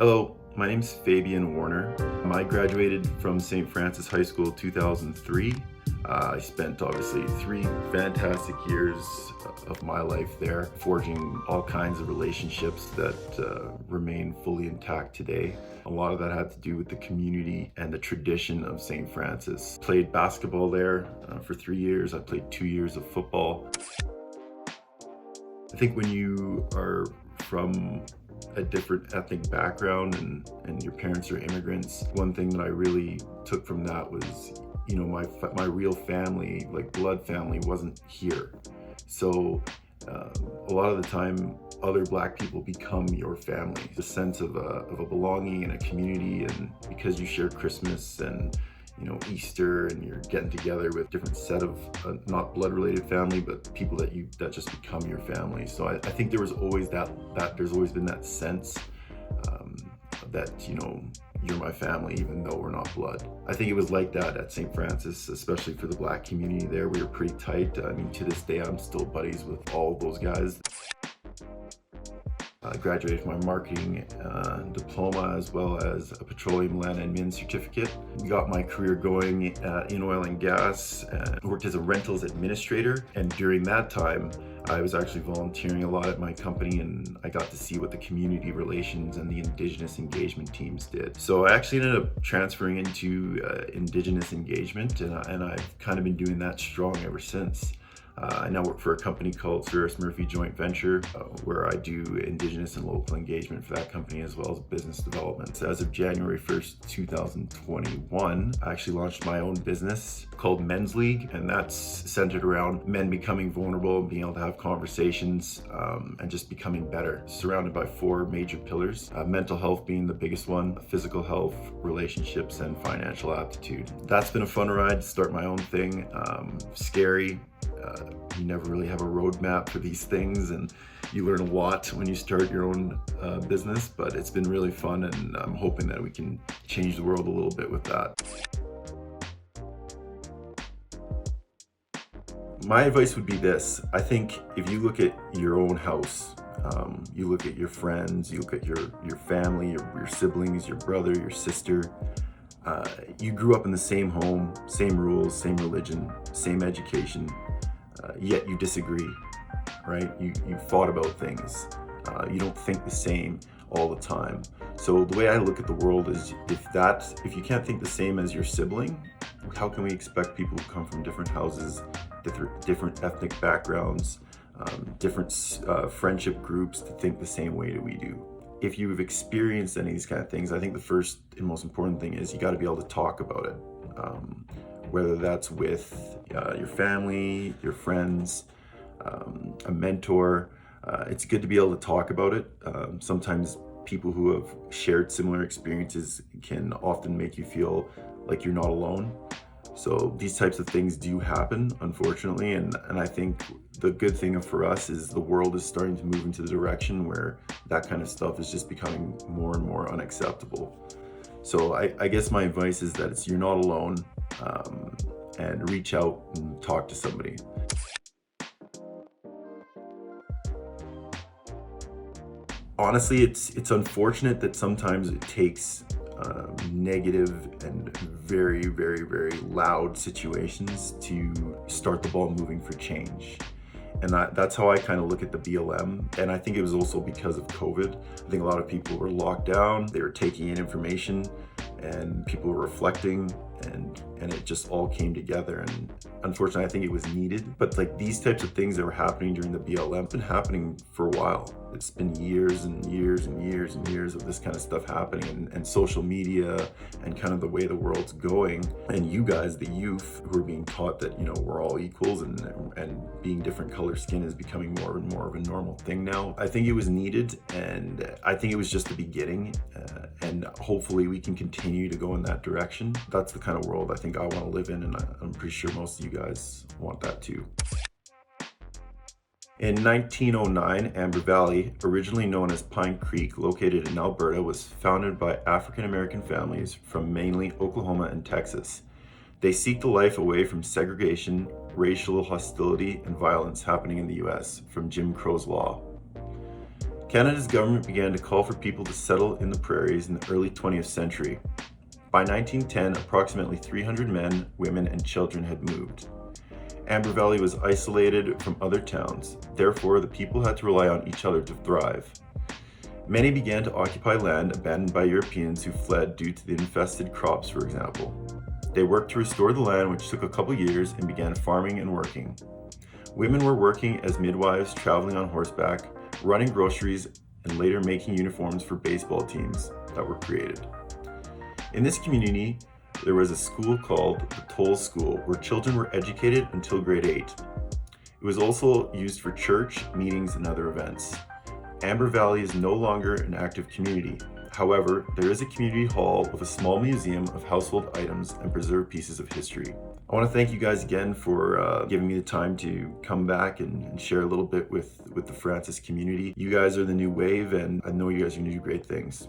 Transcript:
Hello, my name's Fabian Warner. I graduated from St. Francis High School 2003. I spent obviously 3 fantastic years of my life there, forging all kinds of relationships that remain fully intact today. A lot of that had to do with the community and the tradition of St. Francis. Played basketball there for 3 years. I played 2 years of football. I think when you are from a different ethnic background and your parents are immigrants, one thing that I really took from that was, my real family, like blood family, wasn't here. So a lot of the time, other Black people become your family. The sense of a belonging and a community, and because you share Christmas and Easter, and you're getting together with different set of not blood related family, but people that just become your family. So I think there was always that there's always been that sense that you're my family even though we're not blood. I think it was like that at St. Francis, especially for the Black community there. We were pretty tight. I mean, to this day I'm still buddies with all of those guys. I graduated from my marketing diploma as well as a petroleum, land and Menz certificate. Got my career going in oil and gas. Worked as a rentals administrator, and during that time I was actually volunteering a lot at my company, and I got to see what the community relations and the Indigenous engagement teams did. So I actually ended up transferring into Indigenous engagement, and I've kind of been doing that strong ever since. I now work for a company called Cyrus Murphy Joint Venture, where I do Indigenous and local engagement for that company as well as business development. So as of January 1st, 2021, I actually launched my own business called Menz League, and that's centered around men becoming vulnerable and being able to have conversations and just becoming better. Surrounded by 4 major pillars, mental health being the biggest one, physical health, relationships, and financial aptitude. That's been a fun ride to start my own thing. Scary. You never really have a roadmap for these things, and you learn a lot when you start your own business, but it's been really fun, and I'm hoping that we can change the world a little bit with that. My advice would be this. I think if you look at your own house, you look at your friends, you look at your family, your siblings, your brother, your sister, you grew up in the same home, same rules, same religion, same education, yet you disagree, right? You fought about things. You don't think the same all the time. So the way I look at the world is if you can't think the same as your sibling, how can we expect people who come from different houses, different ethnic backgrounds, different friendship groups to think the same way that we do? If you've experienced any of these kind of things, I think the first and most important thing is you got to be able to talk about it. Whether that's with your family, your friends, a mentor. It's good to be able to talk about it. Sometimes people who have shared similar experiences can often make you feel like you're not alone. So these types of things do happen, unfortunately, and I think the good thing for us is the world is starting to move into the direction where that kind of stuff is just becoming more and more unacceptable. So I guess my advice is that you're not alone, and reach out and talk to somebody. Honestly, it's unfortunate that sometimes it takes negative and very, very, very loud situations to start the ball moving for change. And that's how I kind of look at the BLM. And I think it was also because of COVID. I think a lot of people were locked down, they were taking in information, and people were reflecting, and it just all came together. And unfortunately, I think it was needed. But like these types of things that were happening during the BLM have been happening for a while. It's been years and years and years and years of this kind of stuff happening, and social media and kind of the way the world's going. And you guys, the youth, who are being taught that, we're all equals, and being different color skin is becoming more and more of a normal thing now. I think it was needed, and I think it was just the beginning. And hopefully we can continue to go in that direction. That's the kind of world I think I want to live in, and I'm pretty sure most of you guys want that too. In 1909, Amber Valley, originally known as Pine Creek, located in Alberta, was founded by African American families from mainly Oklahoma and Texas. They seek the life away from segregation, racial hostility, and violence happening in the US from Jim Crow's law. Canada's government began to call for people to settle in the prairies in the early 20th century. By 1910, approximately 300 men, women, and children had moved. Amber Valley was isolated from other towns, therefore the people had to rely on each other to thrive. Many began to occupy land abandoned by Europeans who fled due to the infested crops, for example. They worked to restore the land, which took a couple years, and began farming and working. Women were working as midwives, traveling on horseback, running groceries, and later making uniforms for baseball teams that were created. In this community, there was a school called the Toll School, where children were educated until grade 8. It was also used for church, meetings, and other events. Amber Valley is no longer an active community. However, there is a community hall with a small museum of household items and preserved pieces of history. I want to thank you guys again for giving me the time to come back and share a little bit with the Francis community. You guys are the new wave, and I know you guys are going to do great things.